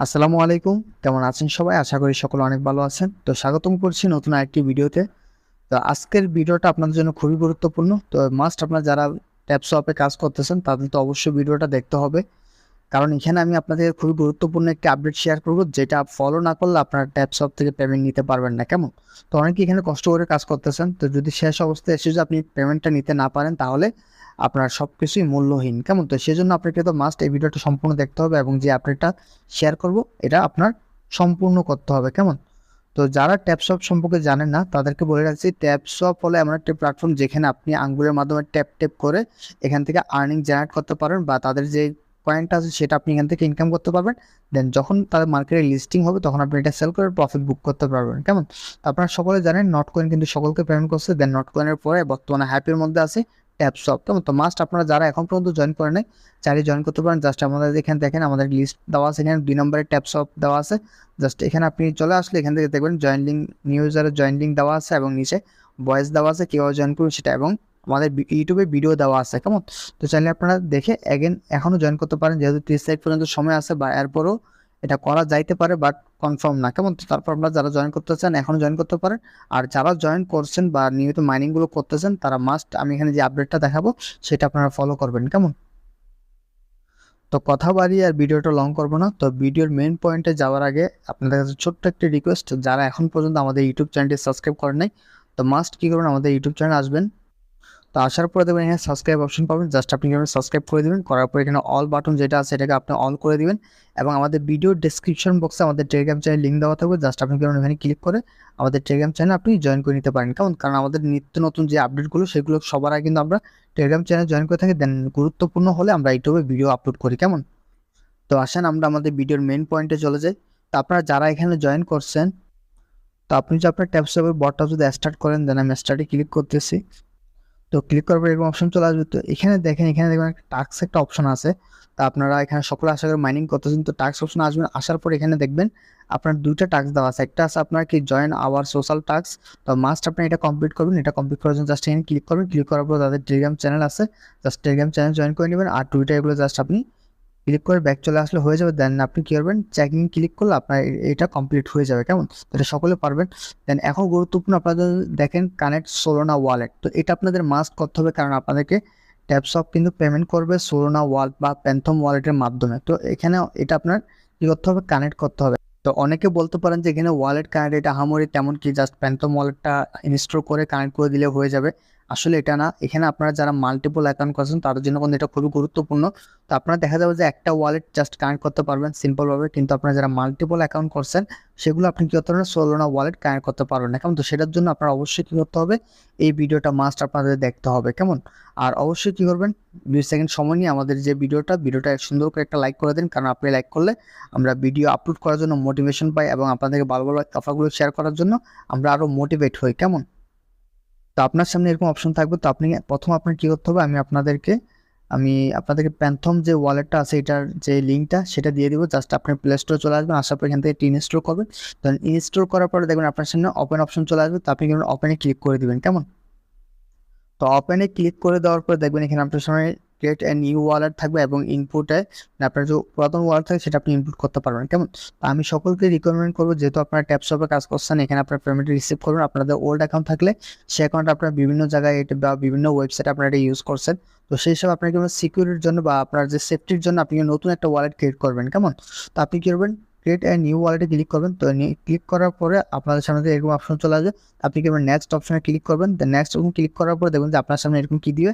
আসসালামু আলাইকুম। কেমন আছেন সবাই? আশা করি সকলে অনেক ভালো আছেন। তো স্বাগতম করছি নতুন আরেকটি ভিডিওতে। তো আজকের ভিডিওটা আপনাদের জন্য খুবই গুরুত্বপূর্ণ। তো মাস্ট আপনারা যারা ট্যাপশপে কাজ করতেছেন তাদের তো অবশ্যই ভিডিওটা দেখতে হবে। কারণ এখানে আমি আপনাদের খুবই গুরুত্বপূর্ণ একটি আপডেট শেয়ার করব, যেটা ফলো না করলে আপনারা ট্যাপশপ থেকে পেমেন্ট নিতে পারবেন না। কেমন? তো অনেকে এখানে কষ্ট করে কাজ করতেছেন। তো যদি শেষ অবস্থায় এসে যদি আপনি পেমেন্টটা নিতে না পারেন, তাহলে আপনার সবকিছুই মূল্যহীন। কেমন? তো সেজন্য আপনাকে তো মাস্ট এই ভিডিওটা সম্পূর্ণ দেখতে হবে এবং যে আপডেটটা শেয়ার করব এটা আপনার সম্পূর্ণ করতে হবে। কেমন? তো যারা ট্যাপশপ সম্পর্কে জানেন না তাদেরকে বলে রাখছি, ট্যাপশপ হলো এমন একটা প্ল্যাটফর্ম যেখানে আপনি আঙ্গুলের মাধ্যমে ট্যাপ ট্যাপ করে এখান থেকে আর্নিং জেনারেট করতে পারেন, বা তাদের যে পয়েন্ট আছে সেটা আপনি এখান থেকে ইনকাম করতে পারবেন। দেন যখন তাদের মার্কেটে লিস্টিং হবে তখন আপনি এটা সেল করে প্রফিট বুক করতে পারবেন। কেমন? আপনারা সকলে জানেন নট কয়েন কিন্তু সকলকে পেমেন্ট করছে। দেন নট কয়েনের পরে বর্তমানে হ্যাপির মধ্যে আছে ট্যাপশপ। কেমন? তো মাস্ট আপনারা যারা এখন পর্যন্ত জয়েন করেন নাই, চাইলে জয়েন করতে পারেন। জাস্ট আমাদের এখানে দেখেন আমাদের লিস্ট দেওয়া আছে, এখানে 2 নম্বরের ট্যাপশপ দেওয়া আছে। জাস্ট এখানে আপনি চলে আসলে এখান থেকে দেখবেন জয়েন লিঙ্ক, নিউ ইউজারের জয়েন লিঙ্ক দেওয়া আছে এবং নিচে ভয়েস দেওয়া আছে কীভাবে জয়েন করবেন সেটা, এবং আমাদের ইউটিউবে ভিডিও দেওয়া আছে। কেমন? তো চাইলে আপনারা দেখে এখনও জয়েন করতে পারেন, যেহেতু 30 তারিখ পর্যন্ত সময় আছে, বা এরপরও এটা করা যাইতে পারে বাট কনফার্ম না। কেমন? তো তারপর আপনারা যারা জয়েন করতে চান এখনও জয়েন করতে পারেন। আর যারা জয়েন করছেন বা নিয়মিত মাইনিংগুলো করতেছেন তারা মাস্ট আমি এখানে যে আপডেটটা দেখাবো সেটা আপনারা ফলো করবেন। কেমন? তো কথা বাড়িয়ে আর ভিডিওটা লং করবো না। তো ভিডিওর মেইন পয়েন্টে যাওয়ার আগে আপনাদের কাছে ছোট্ট একটি রিকোয়েস্ট, যারা এখন পর্যন্ত আমাদের ইউটিউব চ্যানেলটি সাবস্ক্রাইব করেন নাই, তো মাস্ট কী করবেন, আমাদের ইউটিউব চ্যানেল আসবেন। তো আসার পরে দেখবেন এখানে সাবস্ক্রাইব অপশন পাবেন। জাস্ট আপনি এখানে সাবস্ক্রাইব করে দিবেন। করার পর এখানে অল বাটন যেটা আছে এটাকে আপনি অল করে দিবেন, এবং আমাদের ভিডিওর ডেসক্রিপশন বক্সে আমাদের টেলিগ্রাম চ্যানেল লিঙ্ক দেওয়া থাকবে। জাস্ট আপনি এখানে ক্লিক করে আমাদের টেলিগ্রাম চ্যানেল আপনি জয়েন করে নিতে পারেন। কেমন? কারণ আমাদের নিত্য নতুন যে আপডেটগুলো সেগুলো সবার আগে কিন্তু আমরা টেলিগ্রাম চ্যানেল জয়েন করে থাকি। দেন গুরুত্বপূর্ণ হলে আমরা ইউটিউবে ভিডিও আপলোড করি। কেমন? তো আসেন আমরা আমাদের ভিডিওর মেইন পয়েন্টে চলে যাই। তো আপনারা যারা এখানে জয়েন করছেন, তো আপনি যে আপনার ট্যাপসপের বটটা যদি স্টার্ট করেন, দেন আমি স্টার্টে ক্লিক করতেছি। তো ক্লিক করার পর এরকম অপশন চলে আসবে। তো এখানে দেখেন, এখানে দেখবেন একটা টাস্ক একটা অপশন আছে। তো আপনারা এখানে সকলে আশা করি মাইনিং করতেছেন। তো টাস্ক অপশন আসবেন, আসার পর এখানে দেখবেন আপনার দুইটা টাস্ক দেওয়া আছে। একটা আছে আপনার কি জয়েন আওয়ার সোশ্যাল টাস্ক। তো মাস্ট আপনি এটা কমপ্লিট করবেন। এটা কমপ্লিট করার জন্য জাস্ট এখানে ক্লিক করবেন। ক্লিক করার পর তাদের টেলিগ্রাম চ্যানেল আছে, জাস্ট টেলিগ্রাম চ্যানেল জয়েন করে নেবেন। আর টুইটার এগুলো জাস্ট আপনি ক্লিক করে ব্যাক চলে আসলে হয়ে যাবে। দেন আপনি কি করবেন, চেকিং ক্লিক করলে আপনার এটা কমপ্লিট হয়ে যাবে। কেমন? তো এটা সকলে পারবেন। দেন এখন গুরুত্বপূর্ণ আপনাদের দেখেন কানেক্ট সোলোনা ওয়ালেট। তো এটা আপনাদের মাস্ট করতে হবে, কারণ আপনাদেরকে ট্যাপশপ কিন্তু পেমেন্ট করবে সোলোনা ওয়ালেট বা প্যান্থম ওয়ালেটের মাধ্যমে। তো এখানে এটা আপনার কি করতে হবে, কানেক্ট করতে হবে। তো অনেকে বলতে পারেন যে এখানে ওয়ালেট কানেক্ট, এটা আহামরি তেমন কি, জাস্ট প্যান্থম ওয়ালেটটা ইনস্টল করে কানেক্ট করে দিলে হয়ে যাবে। আসলে এটা না, এখানে আপনারা যারা মাল্টিপল অ্যাকাউন্ট করছেন তাদের জন্য কিন্তু এটা খুবই গুরুত্বপূর্ণ। তো আপনারা দেখা যাবে যে একটা ওয়ালেট জাস্ট কানেক্ট করতে পারবেন সিম্পলভাবে, কিন্তু আপনারা যারা মাল্টিপল অ্যাকাউন্ট করছেন সেগুলো আপনি কী করতে পারবেন, সোলোনা ওয়ালেট কানেক্ট করতে পারবেন না। কেমন? তো সেটার জন্য আপনারা অবশ্যই কী করতে হবে, এই ভিডিওটা মাস্ট আপনাদের দেখতে হবে। কেমন? আর অবশ্যই কী করবেন, 2 সেকেন্ড সময় নিয়ে আমাদের যে ভিডিওটা সুন্দর করে একটা লাইক করে দিন, কারণ আপনি লাইক করলে আমরা ভিডিও আপলোড করার জন্য মোটিভেশন পাই, এবং আপনাদেরকে ভালো ভালো কথাগুলো শেয়ার করার জন্য আমরা আরও মোটিভেট হই। কেমন? তো আপনার সামনে এরকম অপশন থাকবে। তো আপনি প্রথম আপনার কী করতে হবে, আমি আপনাদেরকে প্যান্থম যে ওয়ালেটটা আছে এটার যে লিঙ্কটা সেটা দিয়ে দিব। জাস্ট আপনি প্লে স্টোরে চলে আসবেন, আসার পর এখান থেকে ইনস্টল করবেন। দেন ইনস্টল করার পরে দেখবেন আপনার সামনে ওপেন অপশন চলে আসবে। তো আপনি কিন্তু ওপেনে ক্লিক করে দিবেন। কেমন? তো ওপেনে ক্লিক করে দেওয়ার পর দেখবেন এখানে আপনার সামনে ক্রিয়েট এ নিউ ওয়ালেট থাকবে, এবং ইনপুটে আপনার যে পুরাতন ওয়ালেট থাকে সেটা আপনি ইনপুট করতে পারবেন। কেমন? তো আমি সকলকে রিকমেন্ড করবো, যেহেতু আপনারা ট্যাপশপে কাজ করছেন, এখানে আপনার পেমেন্ট রিসিভ করবেন। আপনাদের ওল্ড অ্যাকাউন্ট থাকলে সেই অ্যাকাউন্ট আপনার বিভিন্ন জায়গায় বা বিভিন্ন ওয়েবসাইটে আপনারা এটা ইউজ করছেন। তো সেই হিসাবে আপনার কিন্তু সিকিউরিটির জন্য বা আপনার যে সেফটির জন্য আপনি নতুন একটা ওয়ালেট ক্রিয়েট করবেন। কেমন? তো আপনি কী করবেন, ক্রিয়েট এ নিউ ওয়ালেটে ক্লিক করবেন। তো ক্লিক করার পরে আপনাদের সামনে এরকম অপশন চলে আসবে। আপনি কি করবেন, নেক্সট অপশনে ক্লিক করবেন। দেন নেক্সট অপশন ক্লিক করার পরে দেখবেন যে আপনার সামনে এরকম কি দিবে,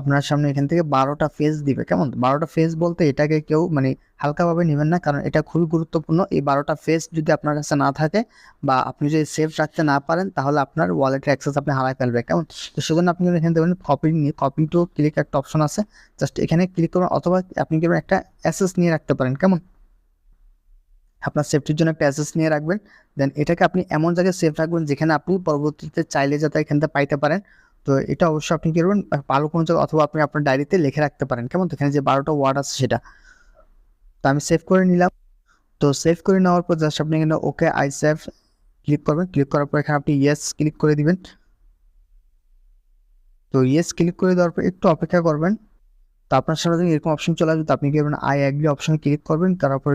আপনার সামনে এখান থেকে 12টা ফেজ দিবে। কেমন? 12টা ফেজ বলতে এটাকে কেউ মানে হালকাভাবে নেবেন না, কারণ এটা খুবই গুরুত্বপূর্ণ। এই 12টা ফেজ যদি আপনার কাছে না থাকে বা আপনি যদি সেভ রাখতে না পারেন, তাহলে আপনার ওয়ালেটের অ্যাক্সেস আপনি হারাই ফেলবে। কেমন? তো সেজন্য আপনি এখানে দেখবেন কপি টু ক্লিক একটা অপশন আছে, জাস্ট এখানে ক্লিক করবেন, অথবা আপনি কি একটা অ্যাক্সেস নিয়ে রাখতে পারেন। কেমন? আপনার সেফটির জন্য একটা অ্যাসেস নিয়ে রাখবেন। দেন এটাকে আপনি এমন জায়গায় সেভ রাখবেন যেখানে আপনি পরবর্তীতে চাইলে যাতে এখান থেকে পাইতে পারেন। তো এটা অবশ্যই আপনি কি করবেন, ভালো কোনো জায়গা অথবা আপনি আপনার ডায়েরিতে লিখে রাখতে পারেন। কেমন? তো এখানে যে 12টা ওয়ার্ড আছে সেটা, তো আমি সেভ করে নিলাম। তো সেভ করে নেওয়ার পর জাস্ট আপনি এখানে ওকে আই সেভ ক্লিক করবেন। ক্লিক করার পর এখানে আপনি ইয়েস ক্লিক করে দিবেন। তো ইয়েস ক্লিক করে দেওয়ার পর একটু অপেক্ষা করবেন। তো আপনার সামনে যখন এরকম অপশন চলে আসবে, তো আপনি কি করবেন, আই এগ্রি অপশনে ক্লিক করবেন, তারপর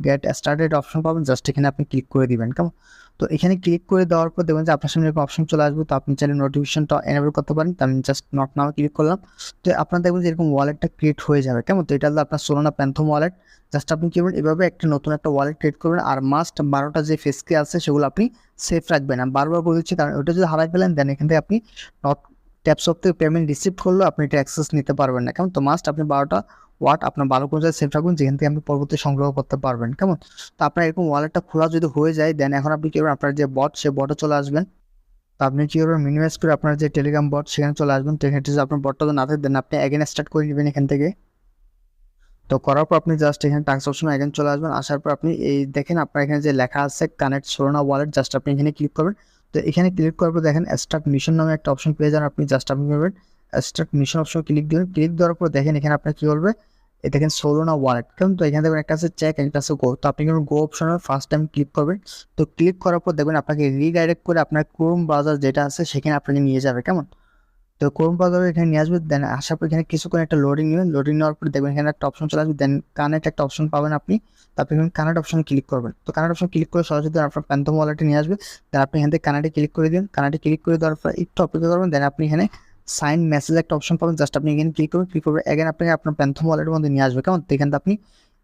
গেট স্টার্টেড অপশন পাবেন, জাস্ট এখানে আপনি ক্লিক করে দিবেন। কেমন? তো এখানে ক্লিক করে দেওয়ার পর দেখবেন যে আপনার সামনে এরকম অপশন চলে আসবে। তো আপনি চাইলে নোটিফিকেশনটা এনেবল করতে পারেন। তো আমি জাস্ট নট নাও ক্লিক করলাম। তো আপনার দেখবেন যে এরকম ওয়ালেটটা ক্রিয়েট হয়ে যাবে। কেমন? তো এটা হলো আপনার সোলানা প্যান্থম ওয়ালেট। জাস্ট আপনি কি করবেন, এভাবে একটা নতুন একটা ওয়ালেট ক্রিয়েট করবেন, আর মাস্ট 12টা যে ফেসকে আছে সেগুলো আপনি সেফ রাখবেন। আমি বারবার বলে দিচ্ছি, কারণ ওটা যদি হারাই ফেলেন দেন এখান থেকে আপনি নট ট্যাপসপ থেকে পেমেন্ট রিসিভ করলেও আপনি এটা অ্যাক্সেস নিতে পারবেন না। কেমন? তো মাস্ট আপনি 12টা ওয়াট আপনার ভালো কোনো জায়গায় সেভ রাখবেন, যেখান থেকে আপনি পরবর্তী সংগ্রহ করতে পারবেন। কেমন? তো আপনার এরকম ওয়ালেটটা খোলা যদি হয়ে যায়, দেন এখন আপনি কি করবেন, আপনার যে বট সে বটে চলে আসবেন। তো আপনি কি করবেন, মিনিমাইজ করে আপনার যে টেলিগ্রাম বট সেখানে চলে আসবেন। তো এখানে যদি আপনার বটটা না থাকে দেন আপনি অ্যাগেন স্টার্ট করে নেবেন এখান থেকে। তো করার পর আপনি জাস্ট এখানে টাস্ক অপশনে অ্যাগেন চলে আসবেন। আসার পর আপনি এই দেখেন আপনার এখানে যে লেখা আছে কানেক্ট সোলানা ওয়ালেট, জাস্ট আপনি এখানে ক্লিক করবেন। তো এখানে ক্লিক করার পর দেখেন স্টার্ট মিশন নামে একটা অপশন পেয়ে যান। আপনি জাস্ট আপনি করবেন স্টার্ট মিশন অপশন ক্লিক দিবেন। ক্লিক দেওয়ার পর দেখেন এখানে আপনার কি করবে, এই দেখেন সোলানা ওয়ালেট। কেমন? তো এখানে দেখবেন একটা আছে চেক, একটা আছে গো। তো আপনি কিন্তু গো অপশনে ফার্স্ট টাইম ক্লিক করবেন। তো ক্লিক করার পর দেখবেন আপনাকে রিডাইরেক্ট করে আপনার ক্রোম ব্রাউজার যেটা আছে সেখানে আপনাকে নিয়ে যাবে। কেমন? তো ক্রোম ব্রাউজারে এখানে নিয়ে আসবে। দেন আসার পর এখানে কিছুক্ষণ একটা লোডিং নেবেন। লোডিং নেওয়ার পর দেখবেন এখানে একটা অপশন চলে আসবে। দেন কানেক্ট একটা অপশন পাবেন আপনি। তারপর এখানে কানেক্ট অপশনে ক্লিক করবেন। তো কানেক্ট অপশন ক্লিক করে সরাসরি আপনার প্যান্থম ওয়ালেটে নিয়ে আসবে। দেন আপনি এখান থেকে কানেক্টে ক্লিক করে দিন। কানেক্টে ক্লিক করে দেওয়ার পর একটু অপেক্ষা করবেন। দেন আপনি এখানে সাইন মেসেজ একটা অপশন পাবেন, জাস্ট আপনি এখানে ক্লিক করবেন। ক্লিক করবেন এগেন আপনাকে আপনার প্যান্থম ওয়ালেটের মধ্যে নিয়ে আসবে। কেমন? তো এখানে আপনি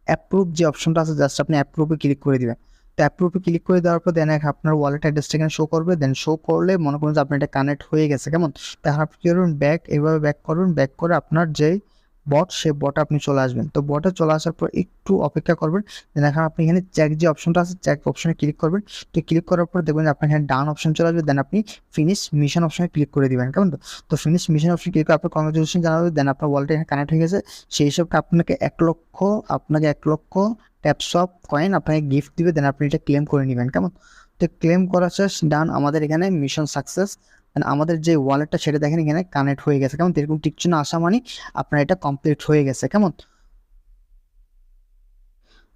অ্যাপ্রুভ যে অপশনটা আছে, জাস্ট আপনি অ্যাপ্রুভে ক্লিক করে দিবেন। তো অ্যাপ্রুভে ক্লিক করে দেওয়ার পর দেন আপনার ওয়ালেট অ্যাড্রেসটা এখানে শো করবে। দেন শো করলে মনে করুন যে আপনার এটা কানেক্ট হয়ে গেছে। কেমন? তখন আপনি কী করবেন, ব্যাক এইভাবে ব্যাক করবেন। ব্যাক করে আপনার যেই বট সে বটে আপনি চলে আসবেন। তো বটে চলে আসার পর একটু অপেক্ষা করবেন। দেন এখন আপনি এখানে চেক যে অপশনটা আছে চেক অপশনে ক্লিক করবেন। তো ক্লিক করার পর দেখবেন যে আপনার এখানে ডান অপশন চলে আসবে। দেন আপনি ফিনিশ মিশন অপশনে ক্লিক করে দিবেন। কেমন? তো ফিনিশ মিশন অপশন ক্লিক করে আপনার কংগ্রেচুলেশন জানাবে। দেন আপনার ওয়ালেট এখানে কানেক্ট হয়ে গেছে। সেই হিসাবে আপনাকে 1 লক্ষ ট্যাপসপ কয়েন আপনাকে গিফট দিবে। দেন আপনি এটা ক্লেম করে নেবেন। কেমন? তো ক্লেম করা শেষ, ডান। আমাদের এখানে মিশন সাকসেস। আমাদের যে ওয়ালেটটা সেটা দেখেন এখানে কানেক্ট হয়ে গেছে। কেমন? এরকম টিকচিহ্ন আসা মানে আপনার এটা কমপ্লিট হয়ে গেছে। কেমন?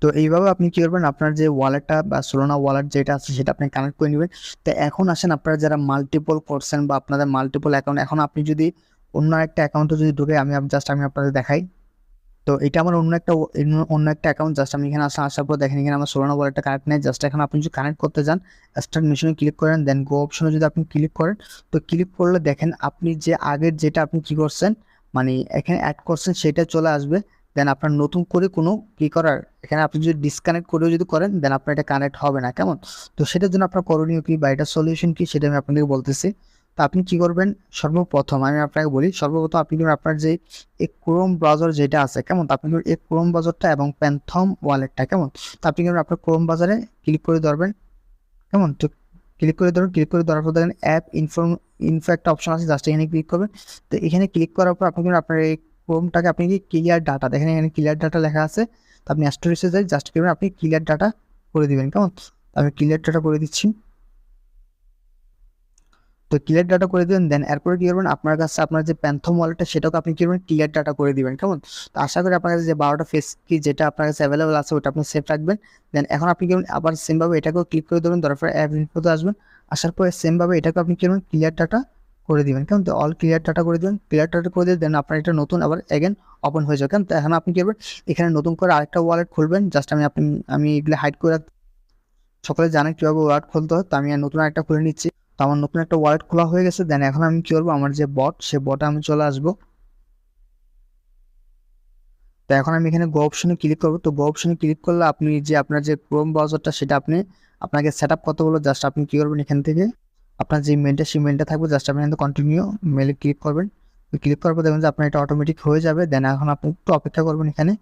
তো এইভাবে আপনি কি করবেন, আপনার যে ওয়ালেটটা বা সোলানা ওয়ালেট যেটা আছে সেটা আপনি কানেক্ট করে নেবেন। তো এখন আসেন, আপনারা যারা মাল্টিপল করছেন বা আপনাদের মাল্টিপল অ্যাকাউন্ট, এখন আপনি যদি অন্য একটা অ্যাকাউন্টে যদি ঢুকে, আমি আপনাদের দেখাই। তো এটা আমার অন্য একটা অ্যাকাউন্ট, জাস্ট আমি এখানে আসার পর দেখেন এখানে আমার সোলানা ওয়ালেটটা কানেক্ট নেই। জাস্ট এখন আপনি যদি কানেক্ট করতে যান, স্টার্ট মিশনে ক্লিক করেন। দেন গো অপশনে যদি আপনি ক্লিক করেন, তো ক্লিক করলে দেখেন আপনি যে আগের যেটা আপনি কি করছেন, মানে এখানে অ্যাড করছেন সেটা চলে আসবে। দেন আপনার নতুন করে কোনো কি করার, এখানে আপনি যদি ডিসকানেক্ট করেও যদি করেন দেন আপনার এটা কানেক্ট হবে না। কেমন? তো সেটার জন্য আপনার করণীয় কি বা এটা সলিউশন কি সেটা আমি আপনাদেরকে বলতেছি। তো আপনি কি করবেন, সর্বপ্রথম আমি আপনাকে বলি, সর্বপ্রথম আপনি আপনার যে এই ক্রোম ব্রাউজার যেটা আছে, কেমন? আপনি এই ক্রোম ব্রাউজারটা এবং প্যান্থম ওয়ালেটটা, কেমন? তো আপনি আপনার ক্রোম ব্রাউজারে ক্লিক করে ধরবেন। কেমন? তো ক্লিক করে দেওয়ার পর দেখেন অ্যাপ ইনফো একটা অপশন আছে, জাস্ট এখানে ক্লিক করবেন। তো এখানে ক্লিক করার পর আপনি আপনার এই ক্রোমটাকে আপনি কি ক্লিয়ার ডাটা, দেখেন এখানে ক্লিয়ার ডাটা লেখা আছে। তো আপনি স্টোরেজে যাই, জাস্ট কি করবেন, আপনি ক্লিয়ার ডাটা করে দিবেন। কেমন? আমি ক্লিয়ার ডাটা করে দিচ্ছি। তো ক্লিয়ার ডাটা করে দিবেন। দেন এরপরে কি করবেন, আপনার কাছে আপনার যে প্যান্থম ওয়ালেটটা সেটাকে আপনি কি করবেন, ক্লিয়ার ডাটা করে দিবেন। কেমন? তো আশা করি আপনার কাছে যে 12টা ফেস কি যেটা আপনার কাছে অ্যাভেলেবল আছে ওটা আপনি সেভ রাখবেন। দেন এখন আপনি কি করবেন, আবার সেমভাবে এটাকেও ক্লিক করে দেবেন। তারপরে অ্যাপ ইনফোতে আসবেন। আসার পরে সেমভাবে এটাকে আপনি কি করবেন, ক্লিয়ার ডাটা করে দিবেন। কেমন? তো অল ক্লিয়ার ডাটা করে দিবেন। ক্লিয়ার ডাটা করে দিয়ে দেন আপনার এটা নতুন আবার অ্যাগেন ওপেন হয়ে যাবে। কেমন? তো এখন আপনি কি করবেন, এখানে নতুন করে আরেকটা ওয়ালেট খুলবেন। জাস্ট আমি এগুলো হাইড করে সকলে জানে কীভাবে ওয়ালেট খুলতে হয়। তো আমি আর নতুন একটা খুলে নিচ্ছি। তো আমার নতুন একটা ওয়ালেট খোলা হয়ে গেছে। দেন এখন আমি কি করবো, আমার যে বট সে বটে আমি চলে আসবো। তো এখন আমি এখানে গো অপশনে ক্লিক করবো। তো গো অপশনে ক্লিক করলে আপনি যে আপনার যে ক্রোম ব্রাউজারটা সেটা আপনাকে সেট আপ করতে বলবো। জাস্ট আপনি কি করবেন, এখান থেকে আপনার যে মেলটা সেই মেলটা থাকবে, জাস্ট আপনি এখানে কন্টিনিউ মেলে ক্লিক করবেন। ক্লিক করার পর দেখবেন যে আপনার এটা অটোমেটিক হয়ে যাবে। দেন এখন আপনি একটু অপেক্ষা করবেন এখানে।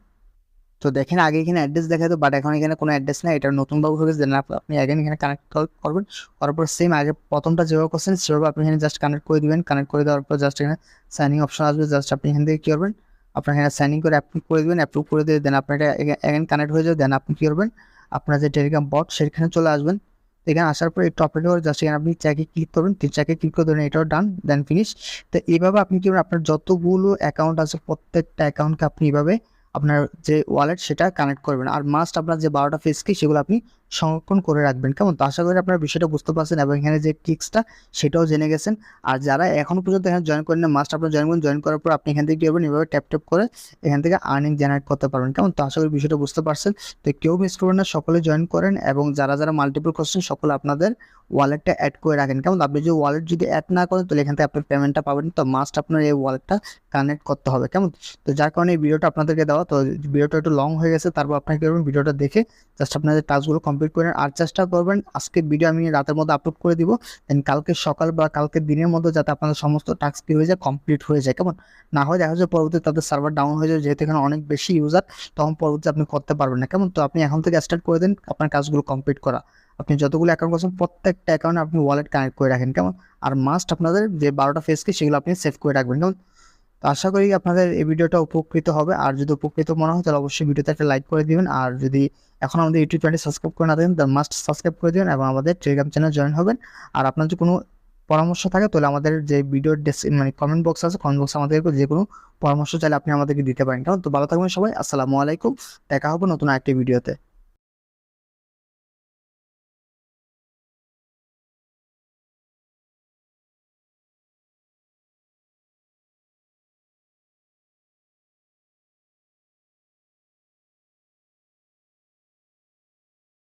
তো দেখেন আগে এখানে অ্যাড্রেস দেখাতো, বাট এখন এখানে কোনো অ্যাড্রেস নাই, এটা নতুন ভাবে হয়ে গেছে। দেন আপনি অ্যাগেন এখানে কানেক্ট করবেন। করার পর সেম আগে প্রথমটা যেভাবে করছেন সেভাবে আপনি এখানে জাস্ট কানেক্ট করে দিবেন। কানেক্ট করে দেওয়ার পর জাস্ট এখানে সাইনিং অপশন আসবে, জাস্ট আপনি এখান থেকে কী করবেন, আপনার এখানে সাইনিং করে অ্যাপ্রুভ করে দিবেন। অ্যাপ্রুভ করে দিয়ে দেন আপনার এটা অ্যাগেন কানেক্ট হয়ে যাবে। দেন আপনি কী করবেন, আপনার যে টেলিগ্রাম বট সেখানে চলে আসবেন। এখানে আসার পর একটু অপেক্ষা করে জাস্ট এখানে আপনি চ্যাকে ক্লিক করবেন। চ্যাকে ক্লিক করে দেবেন, এটাও ডান। দেন ফিনিশ। তো এইভাবে আপনি কি করবেন, আপনার যতগুলো অ্যাকাউন্ট আছে প্রত্যেকটা অ্যাকাউন্টকে আপনি এইভাবে আপনার যে ওয়ালেট সেটা কানেক্ট করবেন। আর মাস্ট আপনার যে 12টা ফেস কি সেগুলো আপনি সংরক্ষণ করে রাখবেন। কেমন? তো আশা করি আপনারা বিষয়টা বুঝতে পারছেন এবং এখানে যে ট্রিক্সটা সেটাও জেনে গেছেন। আর যারা এখনো পর্যন্ত এখানে জয়েন করেন না, মাস্ট আপনারা জয়েন করুন। জয়েন করার পর আপনি এখান থেকে কি করবেন, এভাবে ট্যাপ করে এখান থেকে আর্নিং জেনারেট করতে পারবেন। কেমন? তো আশা করি বিষয়টা বুঝতে পারছেন। তো কেউ মিস করবেন না, সকলে জয়েন করেন এবং যারা মাল্টিপল করছেন সকলে আপনাদের ওয়ালেটটা অ্যাড করে রাখেন। কেমন? আপনি যদি ওয়ালেট যদি অ্যাড না করেন তাহলে এখান থেকে আপনি পেমেন্টটা পাবেন। তো মাস্ট আপনার এই ওয়ালেটটা কানেক্ট করতে হবে। কেমন? তো যার কারণে এই ভিডিওটা আপনাদেরকে দেওয়া। তো ভিডিওটা একটু লং হয়ে গেছে, তারপর আপনারা কি করবেন, ভিডিওটা দেখে জাস্ট আপনাদের টাস্কগুলো কমপ্লিট করেন। আর চেষ্টা করবেন আজকে ভিডিও আমি রাতের মধ্যে আপলোড করে দিব, দেন কালকে সকাল বা কালকে দিনের মধ্যে যাতে আপনাদের সমস্ত টাস্ক কি হয়ে যায়, কমপ্লিট হয়ে যায়। কেমন? না হয় দেখা যায় পরবর্তীতে তাদের সার্ভার ডাউন হয়ে যায়, যেহেতু এখানে অনেক বেশি ইউজার, তখন পরবর্তীতে আপনি করতে পারবেন না। কেমন? তো আপনি এখন থেকে স্টার্ট করে দিন আপনার কাজগুলো কমপ্লিট করা। আপনি যতগুলো অ্যাকাউন্ট করছেন প্রত্যেকটা অ্যাকাউন্টে আপনি ওয়ালেট কানেক্ট করে রাখেন। কেমন? আর মাস্ট আপনাদের যে 12টা ফেস কি সেগুলো আপনি সেভ করে রাখবেন। কেমন? তো আশা করি আপনাদের এই ভিডিওটা উপকৃত হবে। আর যদি উপকৃত মনে হয় তাহলে অবশ্যই ভিডিওতে একটা লাইক করে দিবেন। আর যদি এখন আমাদের ইউটিউব চ্যানেল সাবস্ক্রাইব করে না থাকেন তাহলে মাস্ট সাবস্ক্রাইব করে দিবেন এবং আমাদের টেলিগ্রাম চ্যানেল জয়েন হবেন। আর আপনার যদি কোনো পরামর্শ থাকে তাহলে আমাদের যে ভিডিওর মানে কমেন্ট বক্স আছে, কমেন্ট বক্সে আমাদেরকে যে কোনো পরামর্শ চাইলে আপনি আমাদেরকে দিতে পারেন। কেমন? তো ভালো থাকবেন সবাই। আসসালামু আলাইকুম। দেখা হবে নতুন আরেকটি ভিডিওতে।